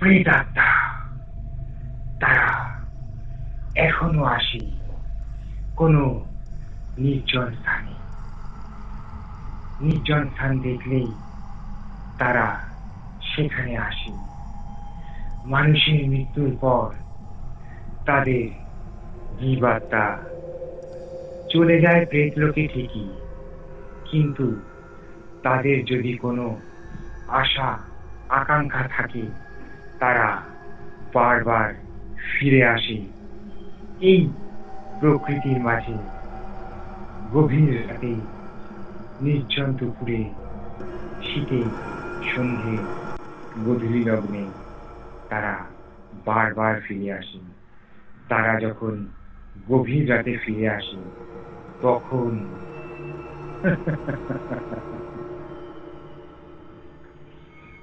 প্রেতাত্মা তারা এখনো আসে কোনো নির্জন স্থানে। নির্জন স্থান দেখলেই তারা সেখানে আসে। মানুষের মৃত্যুর পর তাদের জীবাত্মা চলে যায় প্রেতলোকে ঠিকই, কিন্তু তাদের যদি কোনো আশা আকাঙ্ক্ষা থাকে তারা বারবার ফিরে আসে এই প্রকৃতির মাঝে। গভীর রাতে, নির্জন দুপুরে, শীতে, সন্ধে, গধূলি লগ্নে তারা বারবার ফিরে আসে। তারা যখন গভীর রাতে ফিরে আসে তখন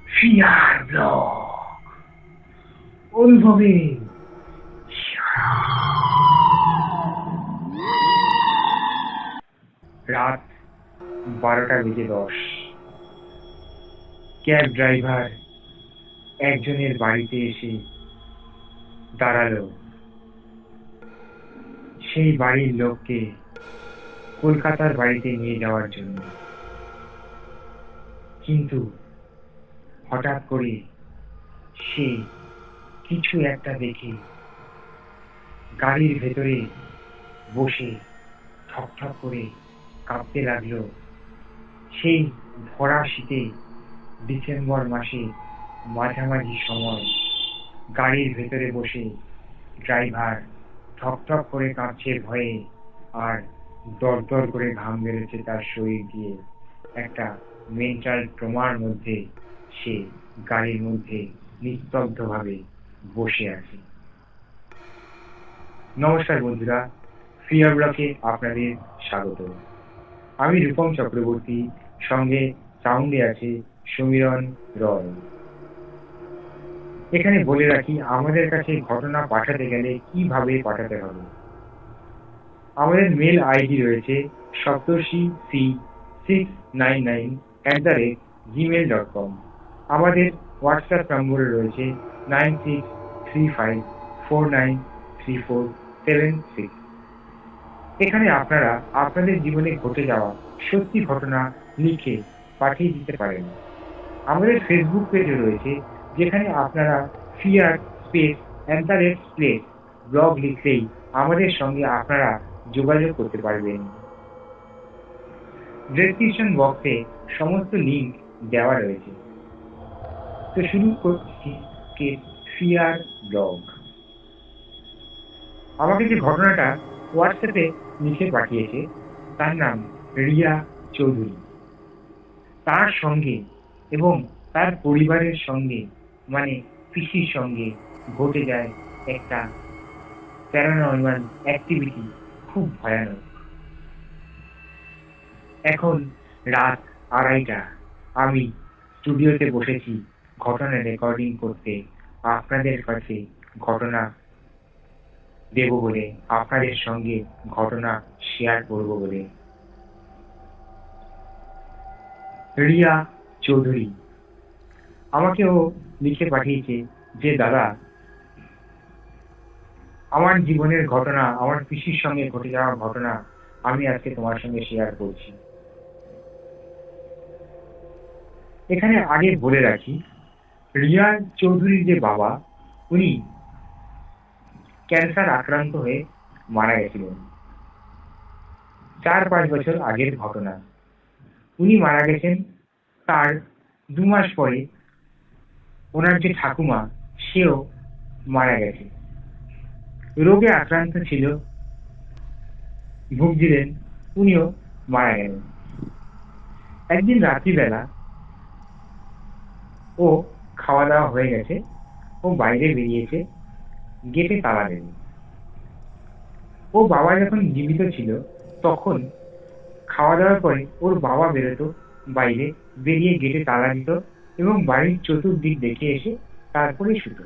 ফিয়ার ব্লক অনুভবে রাত 12:10। ক্যাব ড্রাইভার একজনের বাড়িতে এসে দাঁড়ালো। সেই বাড়ির লোককে কলকাতার বাড়িতে নিয়ে যাওয়ার জন্য। কিন্তু হঠাৎ করে সে কিছু একটা দেখে গাড়ির ভেতরে বসে ঠকঠক করে কাঁপতে লাগলো। সেই ভরা শীতে, ডিসেম্বর মাসে মাঝামাঝি সময়, গাড়ির ভেতরে বসে ড্রাইভার ঠকঠক করে কাঁপছে ভয়ে, আর দরদর করে ঘাম বেরোচ্ছে তার শরীর দিয়ে। একটা মেন্টাল ট্রমার মধ্যে সে গাড়ির মধ্যে নিস্তব্ধভাবে বসে আছে। নমস্কার বন্ধুরা, ফিয়ার ব্লকে আপনাদের স্বাগত। আমি রূপম চক্রবর্তী, সঙ্গে সাউন্ডে আছে সমীরণ রয়। এখানে বলে রাখি, আমাদের কাছে ঘটনা পাঠাতে গেলে কিভাবে পাঠাতে হবে। আমাদের মেল আইডি রয়েছে saptorshi699@gmail.com। আমাদের হোয়াটসঅ্যাপ নম্বর রয়েছে 9635493476। এখানে আপনারা আপনাদের জীবনে ঘটে যাওয়া সত্যি ঘটনা লিখে পাঠিয়ে দিতে পারেন। আমাদের ফেসবুক পেজও রয়েছে, যেখানে আপনারা ফিয়ার স্পেস প্লেস ব্লগ লিখলেই আমাদের সঙ্গে আপনারা যোগাযোগ করতে পারবেন। ডেসক্রিপশন বক্সে সমস্ত লিঙ্ক দেওয়া রয়েছে। তো শুরু করছি ফিয়ার ব্লগ। আমাকে যে ঘটনাটা হোয়াটসঅ্যাপে লিখে পাঠিয়েছে তার নাম রিয়া চৌধুরী। তার সঙ্গে এবং তার পরিবারের সঙ্গে, মানে পিসির সঙ্গে ঘটে যায় একটা প্যারানর্মাল অ্যাক্টিভিটি, খুব ভয়ানক। এখন রাত 2:30। আমি স্টুডিওতে বসেছি ঘটনা রেকর্ডিং করতে, আপনাদের কাছে ঘটনা দেব বলে, আপনাদের সঙ্গে ঘটনা শেয়ার করব বলে। রিয়া চৌধুরী আমাকেও লিখে পাঠিয়েছে যে দাদা, আমার জীবনের ঘটনা, আমার পিসির সঙ্গে ঘটে যাওয়া ঘটনা আমি আজকে তোমার সঙ্গে শেয়ার করছি। এখানে আগে বলে রাখি, রিয়া চৌধুরীর যে বাবা, উনি ক্যান্সার আক্রান্ত হয়ে মারা গেছিলেন 4-5 বছর আগের ঘটনা। উনি মারা গেছেন, তার 2 মাস পরে ওনার যে ঠাকুমা, সেও মারা গেছে। রোগে আক্রান্ত ছিল, ভুগছিলেন, উনিও মারা গেলেন। একদিন রাত্রিবেলা ও খাওয়া দাওয়া হয়ে গেছে, ও বাইরে বেরিয়েছে, গেটে তালা দেয়নি। ও বাবা যখন জীবিত ছিল তখন খাওয়া দাওয়ার পরে ওর বাবা বেরোতো বাইরে, বেরিয়ে গেটে তালা দিত এবং বাড়ির চতুর্দিক দেখে এসে তারপরে শুতো।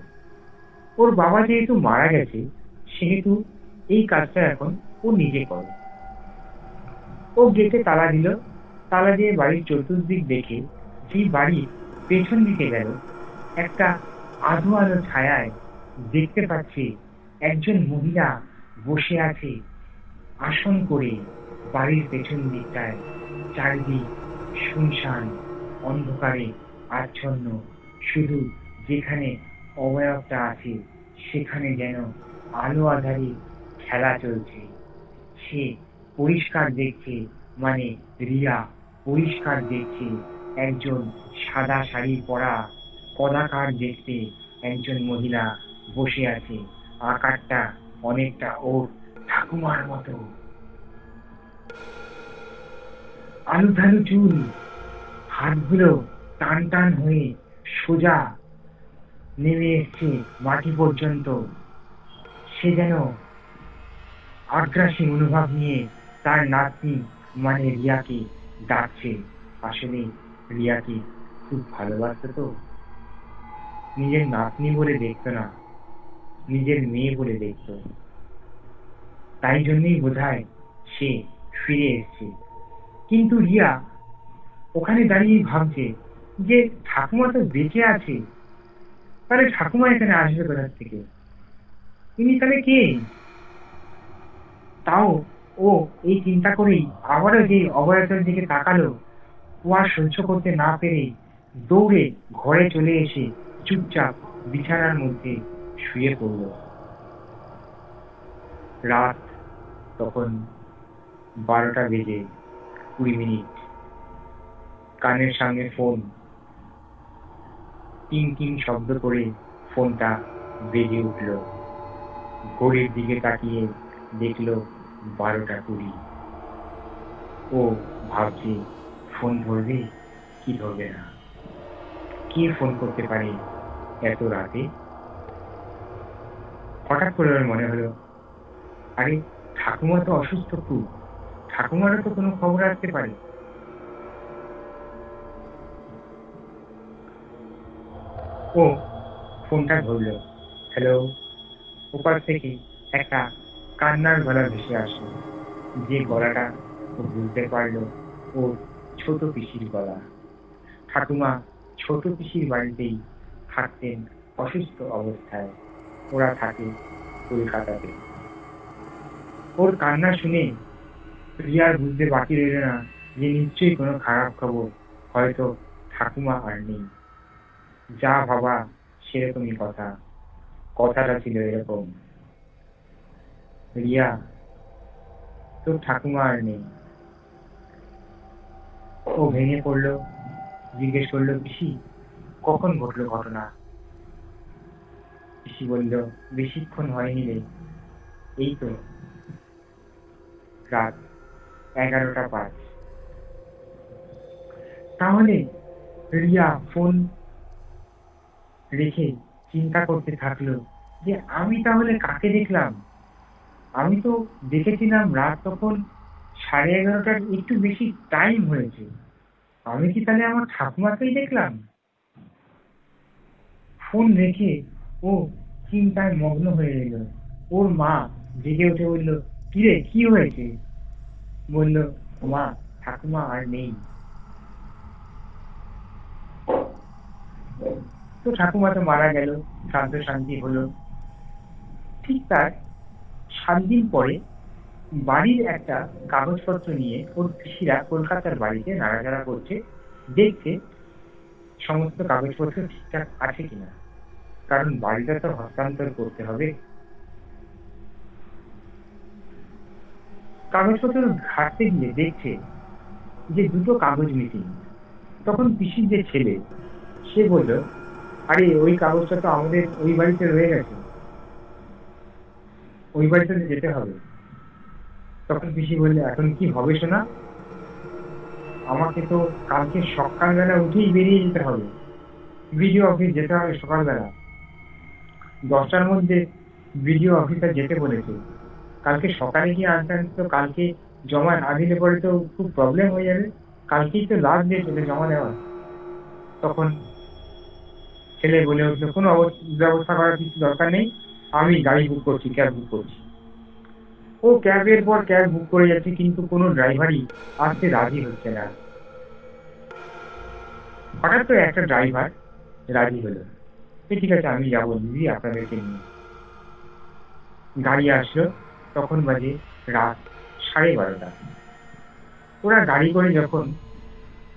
ওর বাবা যেহেতু মারা গেছে, সেহেতু এই কাজটা এখন ও নিজে করে। ও গেটে তালা দিল, তালা দিয়ে বাড়ির চতুর্দিক দেখে যে বাড়ির পেছন দিকে গেল, একটা আধো আলো ছায়ায় দেখতে পাচ্ছে একজন মহিলা বসে আছে আসন করে বাড়ির পেছন দিকটায়। চারিদিক শুনশান, অন্ধকারে আচ্ছন্ন। শুধু যেখানে অবয়বটা আছে সেখানে যেন আলো আঁধারে খেলা চলছে। সে পরিষ্কার দেখছে, মানে রিয়া পরিষ্কার দেখছে একজন সাদা শাড়ি পরা কদাকার দেখতে একজন মহিলা বসে আছে। আকারটা অনেকটা ওর ঠাকুমার মতো। আলুথালু চুল, হাতগুলো টান টান হয়ে সোজা নেমে এসছে মাটি পর্যন্ত। সে যেন আগ্রাসী মনোভাব নিয়ে তার নাতনি মানে রিয়াকে ডাকছে। আসলে রিয়াকে খুব ভালোবাসতো তো, নিজের নাতনি বলে দেখতো না, নিজের মেয়ে বলে দেখতো। তাই জন্যই বোধহয় সে ফিরে এসছে। কিন্তু রিয়া ওখানে দাঁড়িয়ে ভাবছে যে ঠাকুমা তো বেঁচে আছে, তাহলে ঠাকুমা এখানে আসবে কোথা থেকে? তিনি তাহলে কে? তাও ও এই চিন্তা করেই আবারও যে অভয়াচল দিকে তাকালো, ও আর সহ্য করতে না পেরে দৌড়ে ঘরে চলে এসে চুপচাপ বিছানার মধ্যে শুয়ে পড়ল। রাত তখন 12:20। কানের সামনে ফোন, টিং টিং শব্দ করে ফোনটা বেজে উঠল। ঘড়ির দিকে তাকিয়ে দেখলো 12:20। ও ভাবছে ফোন ধরবে কি ধরবে না, কে ফোন করতে পারে এত রাতে। হঠাৎ করে ওর মনে হলো, আরে ঠাকুমা তো অসুস্থ খুব, ঠাকুমারও তো কোনো খবর আসতে পারে। ও ফোনটা ধরলো। হ্যালো। ওপার থেকে একটা কান্নার গলা ভেসে আসলো, যে গলাটা ও বুঝতে পারলো ওর ছোট পিসির গলা। ঠাকুমা ছোট পিসির বাড়িতেই থাকতেন অসুস্থ অবস্থায়। ওরা থাকে কলকাতাতে। ওর কান্না শুনে রিয়ার বুঝতে বাকি রইল না যে নিশ্চয়ই কোনো খারাপ খবর, হয়তো ঠাকুমা আর নেই। যা ভাবা সেরকমই কথা। কথাটা ছিল এরকম, রিয়া তোর ঠাকুমা আর নেই। ও ভেঙে পড়লো, জিজ্ঞেস করলো, পিসি কখন ঘটলো ঘটনা? পিসি বলল, বেশিক্ষণ হয়নি রে, এই তো রাত 11:05। তাহলে রিয়া ফোন রেখে চিন্তা করতে থাকলো যে আমি তাহলে কাকে দেখলাম? আমি তো দেখেছিলাম রাত তখন 11:30টার একটু বেশি টাইম হয়েছে। আমি কি তাহলে আমার ঠাকুমাকেই দেখলাম? ফোন রেখে ও চিন্তায় মগ্ন হয়ে গেল। ওর মা জেগে উঠে বলল, কিরে কি হয়েছে? বলল, মা ঠাকুমা আর নেই। তো ঠাকুমা তো মারা গেল, শ্রাদ্ধ শান্তি হলো। ঠিক তার 7 দিন পরে বাড়ির একটা কাগজপত্র নিয়ে ওর পিসিরা কলকাতার বাড়িতে নাড়াচাড়া করছে, দেখছে সমস্ত কাগজপত্র ঠিকঠাক আছে কিনা, কারণ বাড়িটা তো হস্তান্তর করতে হবে। কাগজপত্র ঘাটতে গিয়ে দেখছে যে দুটো কাগজ মিসিং। তখন পিসির যে ছেলে সে বলল, আরে ওই কাগজটা তো আমাদের ওই বাড়িতে রয়ে গেছে, ওই বাড়িতে যেতে হবে। তখন পিসি বললে, এখন কি হবে শোনা? আমাকে তো কালকে সকালবেলা উঠেই বেরিয়ে যেতে হবে, বিডিও অফিস যেতে হবে সকালবেলা 10টার মধ্যে। বিডিও অফিসার যেতে বলেছে। কালকে সকালে গিয়ে আনতে আনতে তো কালকে জমা না দিলে পরে তো খুব প্রবলেম হয়ে যাবে। কালকেই তো লাস্ট ডেট ওদের জমা দেওয়ার। তখন ছেলে বলে উঠলো, কোনো ব্যবস্থা করার কিছু দরকার নেই, আমি গাড়ি বুক করছি, ক্যাব বুক করছি। ও ক্যাবের পর ক্যাব বুক করে যাচ্ছে, কিন্তু কোনো ড্রাইভারই আসতে রাজি হচ্ছে না। হঠাৎ তো একটা ড্রাইভার রাজি হলো। ঠিক আছে, আমি যাবো দিদি আপনাদেরকে নিয়ে। গাড়ি আসলো, তখন বাজে রাত 12:30। ওরা গাড়ি করে যখন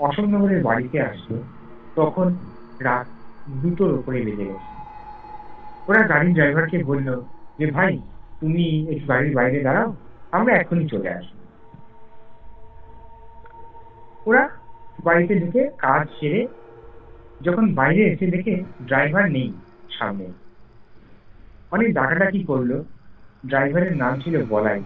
অশোকনগরের বাড়িতে আসলো, তখন রাত 2টোর উপরে বেজে গেছে। ওরা গাড়ির ড্রাইভারকে বলল যে, ভাই তুমি একটু গাড়ির বাইরে দাঁড়াও, আমরা এক্ষুনি চলে আসবো। ওরা বাড়িতে ঢুকে কাজ সেরে যখন বাইরে এসে দেখে ড্রাইভার নেই সামনে। অনেক ডাকাডাকি করলো, ড্রাইভারের নাম ছিল বলাই।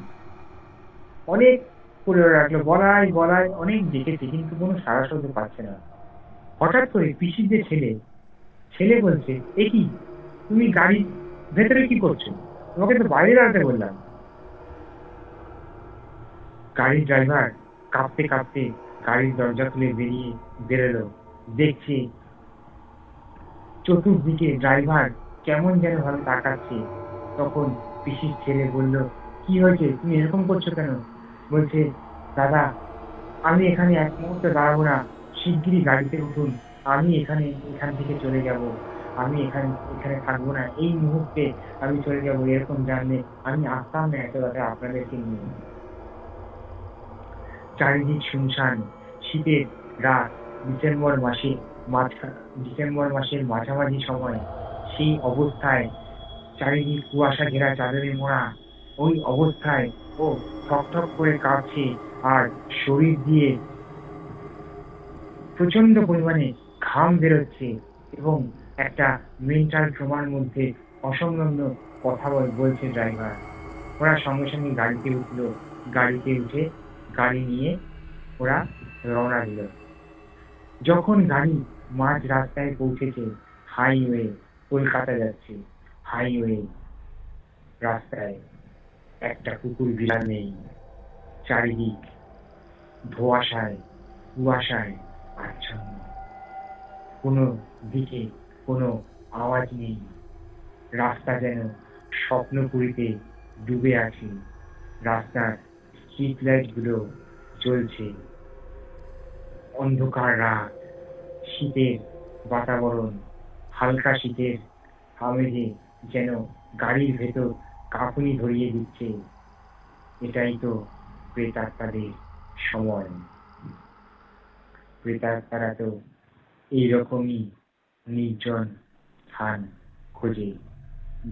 অনেক করে রাখলো, বলাই বলাই, অনেক ডেকেছে কিন্তু কোনো সাড়া শব্দ পাচ্ছে না। হঠাৎ করে পিসির যে ছেলে, ছেলে বলছে, এ কি, তুমি গাড়ির ভেতরে কি করছো? তোমাকে তো বাইরে দাঁড়াতে বললাম। গাড়ির ড্রাইভার কাঁপতে কাঁপতে গাড়ির দরজা খুলে বেরোলো। দেখছে চতুর্দিকে ড্রাইভার কেমন যেন ভাবে তাকাচ্ছে। তখন পিসির ছেলে বলল, কি হয়েছে, তুমি এরকম করছো কেন? বলছে, দাদা আমি এখানে এক মুহূর্তে দাঁড়াবো না, শিগগিরই গাড়িতে উঠুন, আমি এখান থেকে চলে যাব, আমি এখানে এখানে থাকবো না, এই মুহূর্তে আমি চলে যাব, এরকম জানলে আমি আসতাম না এত রাতে আপনাদেরকে নিয়ে। চারিদিক শুনশান, শীতের রাত, ডিসেম্বর মাসে ডিসেম্বর মাসের মাঝামাঝি সময়, সেই অবস্থায় চারিদিক কুয়াশা ঘেরা চাদরে মোড়া, ওই অবস্থায় ও ঠকঠক করে কাঁপছে, আর শরীর দিয়ে প্রচন্ড পরিমাণে ঘাম বেরোচ্ছে, এবং একটা মেন্টাল ট্রমার মধ্যে অসংলগ্ন কথা বলছে ড্রাইভার। ওরা সঙ্গে সঙ্গে গাড়িতে উঠলো, গাড়িতে উঠে গাড়ি নিয়ে ওরা রওনা দিল। যখন গাড়ি মাঝ রাস্তায় পৌঁছেছে, হাইওয়ে, কলকাতা যাচ্ছে, হাইওয়ে রাস্তায় একটা কুকুর বিড়াল নেই। চারিদিক ধোঁয়াশায় কুয়াশায় আচ্ছন্ন, কোনো দিকে কোনো আওয়াজ নেই। রাস্তা যেন স্বপ্নপুরীতে ডুবে আছে। রাস্তার স্ট্রিট লাইট গুলো জ্বলছে। অন্ধকার রাত, শীতের বাতাবরণ, হালকা শীতের আমেজে যেন গাড়ির ভেতর কাঁপুনি ধরিয়ে দিচ্ছে। এটাই তো প্রেতাত্মাদের সময়। প্রেতাত্মারা তো এইরকমই নির্জন স্থান খোঁজে।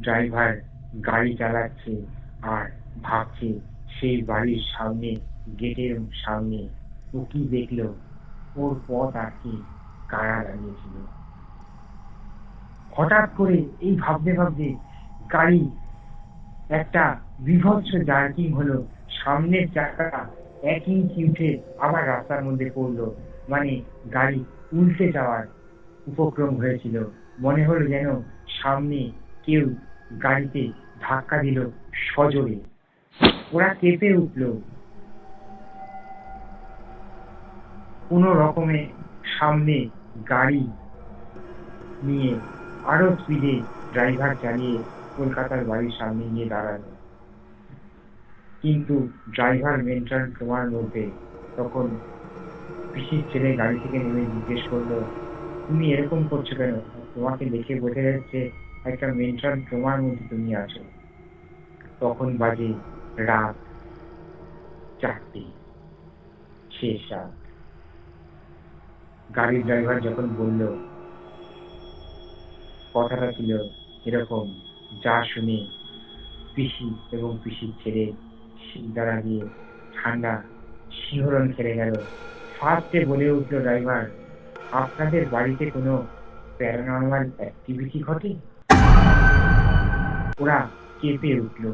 ড্রাইভার গাড়ি চালাচ্ছে আর ভাবছে সেই বাড়ির সামনে, গেটের সামনে ও কি দেখলো, ওর পথ আটকে কারা দাঁড়িয়েছিল। হঠাৎ করে এই ভাবতে ভাবতে গাড়ি একটা বীভৎস জার্কিং হলো, সামনের চাকাটা 1 ইঞ্চি উঠে আবার রাস্তার মধ্যে পড়লো। মানে গাড়ি উল্টে যাওয়ার উপক্রম হয়েছিল। মনে হলো যেন সামনে কেউ গাড়িতে ধাক্কা দিল সজোরে। ওরা কেঁপে উঠলো। কোনো রকমে সামনে গাড়ি নিয়ে আরো স্পিডে ড্রাইভার চালিয়ে কলকাতার বাড়ির সামনে গিয়ে দাঁড়ালো। কিন্তু ড্রাইভার মেন্টাল ট্রমার মধ্যে। তখন পিসির ছেলে গাড়ি থেকে নেমে জিজ্ঞেস করলো, তুমি এরকম করছো কেন? তোমাকে দেখে বোঝা যাচ্ছে একটা মেন্টাল ট্রমার মধ্যে তুমি আছো। তখন বাজে রাত 4টে, শেষ রাত। গাড়ির ড্রাইভার যখন বলল, কথাটা ছিল এরকম, যা শুনে পিসি এবং পিসির ছেলে দ্বারা দিয়ে ঠান্ডা শিহরণ খেলে গেল। ফার্স্টে বলে উঠল ড্রাইভার, আপনাদের বাড়িতে কোনো প্যারানর্মাল অ্যাক্টিভিটি ঘটে? ওরা কেঁপে উঠল,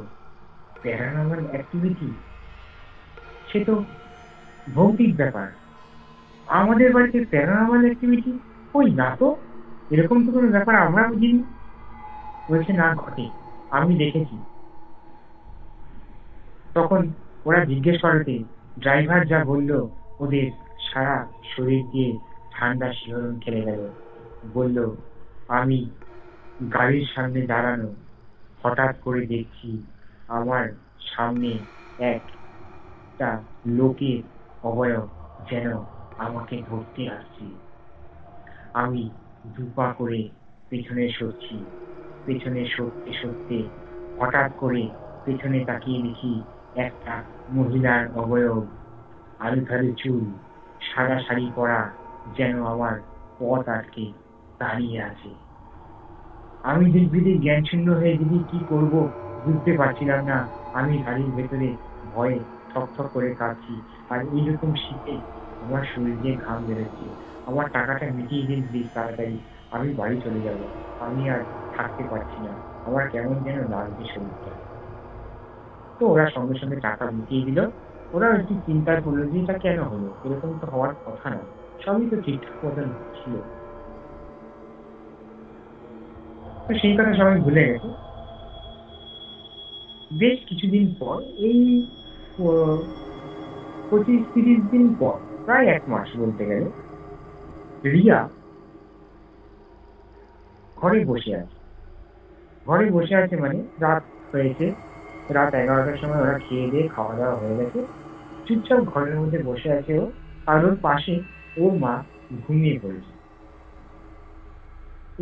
প্যারানর্মাল অ্যাক্টিভিটি? সে তো ভৌতিক ব্যাপার, আমাদের বাড়িতে প্যারানর্মাল অ্যাক্টিভিটি? ওই না তো, এরকম তো কোনো ব্যাপার আমরা বুঝিনি। বলছে, না ঘটে, আমি দেখেছি। তখন ওরা জিজ্ঞেস করাতে ড্রাইভার যা বলল, ওদের সারা শরীর দিয়ে ঠান্ডা শিহরণ খেলে গেল। বলল, আমি গাড়ির সামনে দাঁড়ানো, হঠাৎ করে দেখছি আমার সামনে একটা লোকের অবয়ব যেন আমাকে ধরতে আসছে। আমি দুপা করে পেছনে সরছি। পেছনে সরতে সরতে হঠাৎ করে পেছনে তাকিয়ে দেখি একটা মহিলার অবয়ব, আলুথালু চুল, সাদা শাড়ি পরা, যেন আমার পথ আটকে দাঁড়িয়ে আছে। আমি দিগ্বিদিক জ্ঞানশূন্য হয়ে যদি কি করব বুঝতে পারছিলাম না। আমি গাড়ির ভেতরে ভয়ে থকথক করে কাঁপছি। আর এইরকম শীতে আমার শরীর দিয়ে ঘাম বেরোচ্ছে। আমার টাকাটা মিটিয়ে দিন প্লিজ তাড়াতাড়ি। আমি বাড়ি চলে যাব। আমি আর থাকতে পারছি না। আমার কেমন যেন লাগছে শরীরটা। তো ওরা সঙ্গে সঙ্গে টাকা মিটিয়ে দিল। ওরা একটু চিন্তায় পড়লো যে এটা কেন হলো? এরকম তো হওয়ার কথা না। সবই তো ঠিকঠাক মতন ছিল। তো সেই কথা সবাই ভুলে গেছে। বেশ কিছুদিন পর এই আহ, 25-30 দিন পর, প্রায় 1 মাস বলতে গেলে, রিয়া ঘরে বসে আছে। ঘরে বসে আছে মানে রাত হয়েছে, রাত 11টার সময় ওরা খেয়ে দিয়ে খাওয়া দাওয়া হয়ে গেছে। চুপচাপ ঘরের মধ্যে বসে আছে ও। আর ওর পাশে ওর মা ঘুমিয়ে পড়েছে।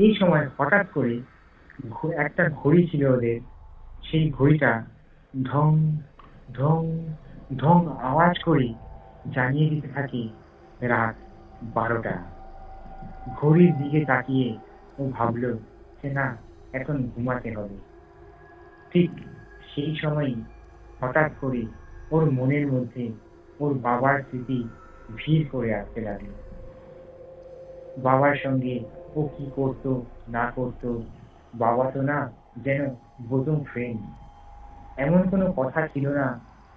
এই সময় হঠাৎ করে একটা ঘড়ি ছিল ওদের, সেই ঘড়িটা ঢং ঢং ঢং আওয়াজ করে জানিয়ে দিতে থাকে রাত 12টা। ঘড়ির দিকে তাকিয়ে ও ভাবল যে না, এখন ঘুমাতে হবে। ঠিক সেই সময়ই হঠাৎ করে ওর মনের মধ্যে ওর বাবার স্মৃতি ভিড় করে আসতে লাগলো। বাবার সঙ্গে ও কি করতো না করতো, বাবা তো না, যেন প্রথম ফ্রেন্ড। এমন কোনো কথা ছিল না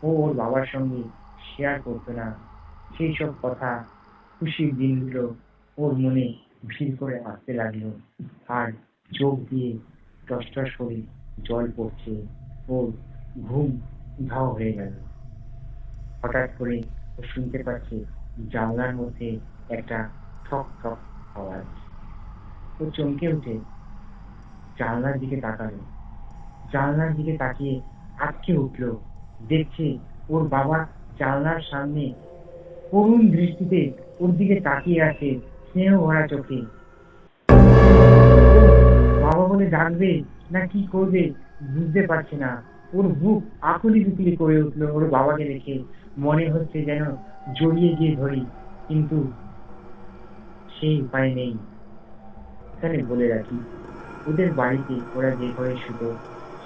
ও ওর বাবার সঙ্গে শেয়ার করতো না। সেই সব কথা, খুশির দিনগুলো ওর মনে ভিড় করে আসতে লাগলো। আর চোখ দিয়ে টস টস করে জল পড়ছে। ওর ঘুম উধাও হয়ে গেল। হঠাৎ করে ও শুনতে পাচ্ছে জানলার মধ্যে একটা ঠক ঠক আওয়াজ। ও চমকে উঠে জানলার দিকে তাকালো। জানলার দিকে তাকিয়ে আটকে উঠলো। দেখছে ওর বাবা জানলার সামনে করুণ দৃষ্টিতে ওর দিকে তাকিয়ে আছে, স্নেহ ভরা চোখে। বাবা বলে ডাকবে না কি করবে বুঝতে পারছে না। ওর বুক আকুলি বিকুলি করে উঠলো ওর বাবাকে দেখে। মনে হচ্ছে যেন জড়িয়ে গিয়ে ধরি, কিন্তু সেই উপায় নেই। এখানে বলে রাখি, ওদের বাড়িতে ওরা যে ঘরে শুতো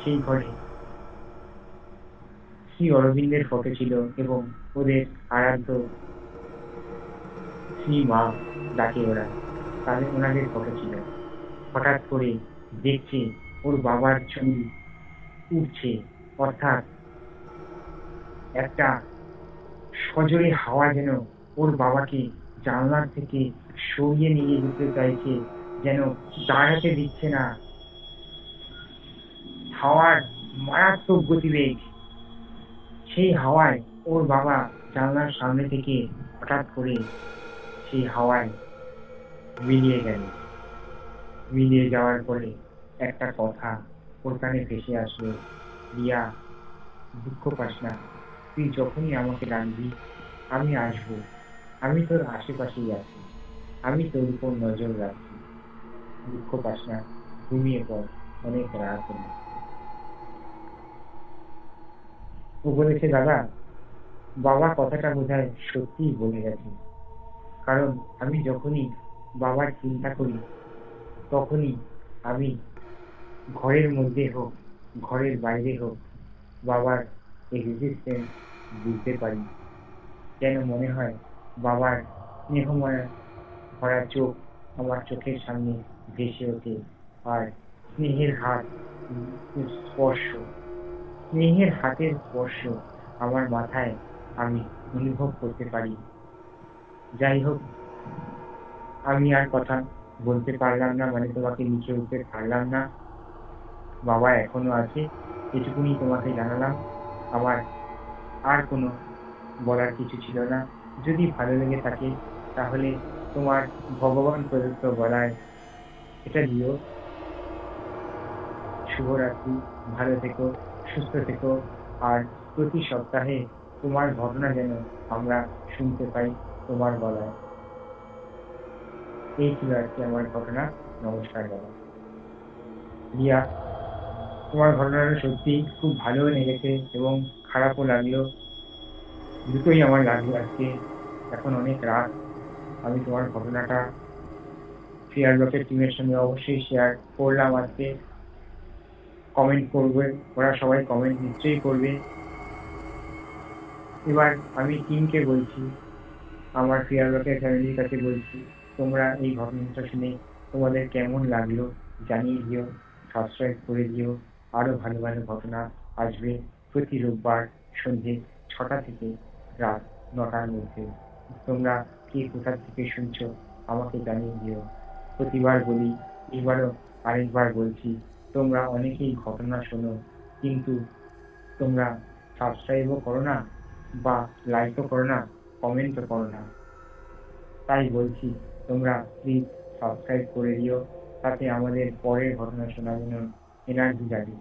সেই ঘরে শ্রী অরবিন্দের ফটো ছিল, এবং ওদের আরাধ্য শ্রী মা ডাকে ওরা, তাদের ওনাদের ফটো ছিল। হঠাৎ করে দেখছে ওর বাবার ছবি উঠছে, অর্থাৎ একটা সজোরে হাওয়া যেন ওর বাবাকে জানলার থেকে সরিয়ে নিয়ে যেতে চাইছে, যেন দাঁড়াতে দিচ্ছে না। হাওয়ার মারাত্মক গতিবেগ। সেই হাওয়ায় ওর বাবা জানলার সামনে থেকে হঠাৎ করে সেই হাওয়ায় মিলিয়ে গেল। মিলিয়ে যাওয়ার পরে একটা কথা ওর কানে ভেসে আসলো, রিয়া, দুঃখ পাস না। তুই যখনই আমাকে ডাকবি আমি আসবো। আমি তোর আশেপাশেই আছি। আমি তোর উপর নজর রাখছি। দুঃখ পাস না, ঘুমিয়ে পড়, অনেক রাত হলো। ও বলেছে, দাদা, বাবা কথাটা বোধহয় সত্যিই বলে গেছে। কারণ আমি যখনই বাবার চিন্তা করি তখনই আমি ঘরের মধ্যে হোক ঘরের বাইরে হোক বাবার এক্সিস্টেন্স বুঝতে পারি। যেন মনে হয় বাবার স্নেহময় ভরা চোখ আমার চোখের সামনে ভেসে ওঠে। আর স্নেহের হাত, স্পর্শ, স্নেহের হাতের স্পর্শ আমার মাথায় আমি অনুভব করতে পারি। যাই হোক, আমি আর কথা বলতে পারলাম না, মানে তোমাকে লিখে উঠতে পারলাম না। বাবা এখনো আছে, এটুকুনি তোমাকে জানালাম। আমার আর কোনো বলার কিছু ছিল না। যদি ভালো লেগে থাকে তাহলে তোমার ভগবান প্রদত্ত গলায় এটা দিও। শুভরাত্রি, ভালো থেকো, সুস্থ থেকো। আর প্রতি সপ্তাহে তোমার ঘটনা যেন আমরা শুনতে পাই তোমার গলায়। এই ছিল আজকে আমার ঘটনা। নমস্কার দাদা। রিয়া, তোমার ঘটনাটা সত্যি খুব ভালো লেগেছে এবং খারাপও লাগলো, দুটোই আমার লাগলো আজকে। এখন অনেক রাত, আমি তোমার ঘটনাটা ফেয়ার লকের টিমের সঙ্গে অবশ্যই শেয়ার করলাম আজকে। কমেন্ট করবে, ওরা সবাই কমেন্ট নিশ্চয়ই করবে। এবার আমি টিমকে বলছি, আমার ফেয়ার লকের ফ্যামিলির কাছে বলছি, তোমরা এই ঘটনাটা শুনে তোমাদের কেমন লাগলো জানিয়ে দিও, সাবস্ক্রাইব করে দিও। আরো ভালো ভালো ঘটনা আসবে প্রতি রোববার সন্ধ্যে 6টা থেকে রাত 9টার মধ্যে। তোমরা কে কোথা থেকে শুনছো আমাকে জানিয়ে দিও। প্রতিবার বলি, এবারও আরেকবার বলছি, তোমরা অনেকেই ঘটনা শোনো, কিন্তু তোমরা সাবস্ক্রাইবও করো না, বা লাইকও করো না, কমেন্টও করো না। তাই বলছি, তোমরা প্লিজ সাবস্ক্রাইব করে দিও, তাতে আমাদের পরের ঘটনা শোনার জন্য এনার্জি জাগে।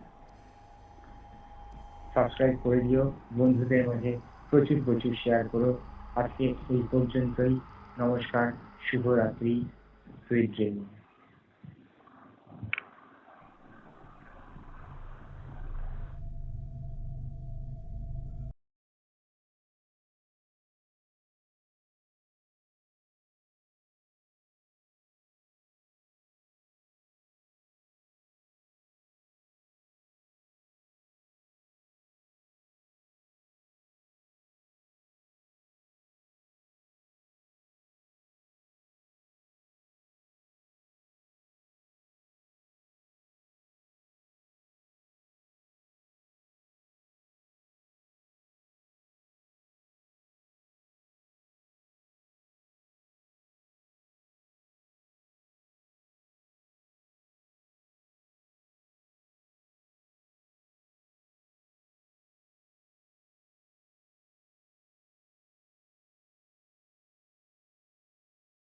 সাবস্ক্রাইব করে দিও, বন্ধুদের মাঝে প্রচুর প্রচুর শেয়ার করো। আজকে এই পর্যন্তই। নমস্কার, শুভরাত্রি, সুইট ড্রিম।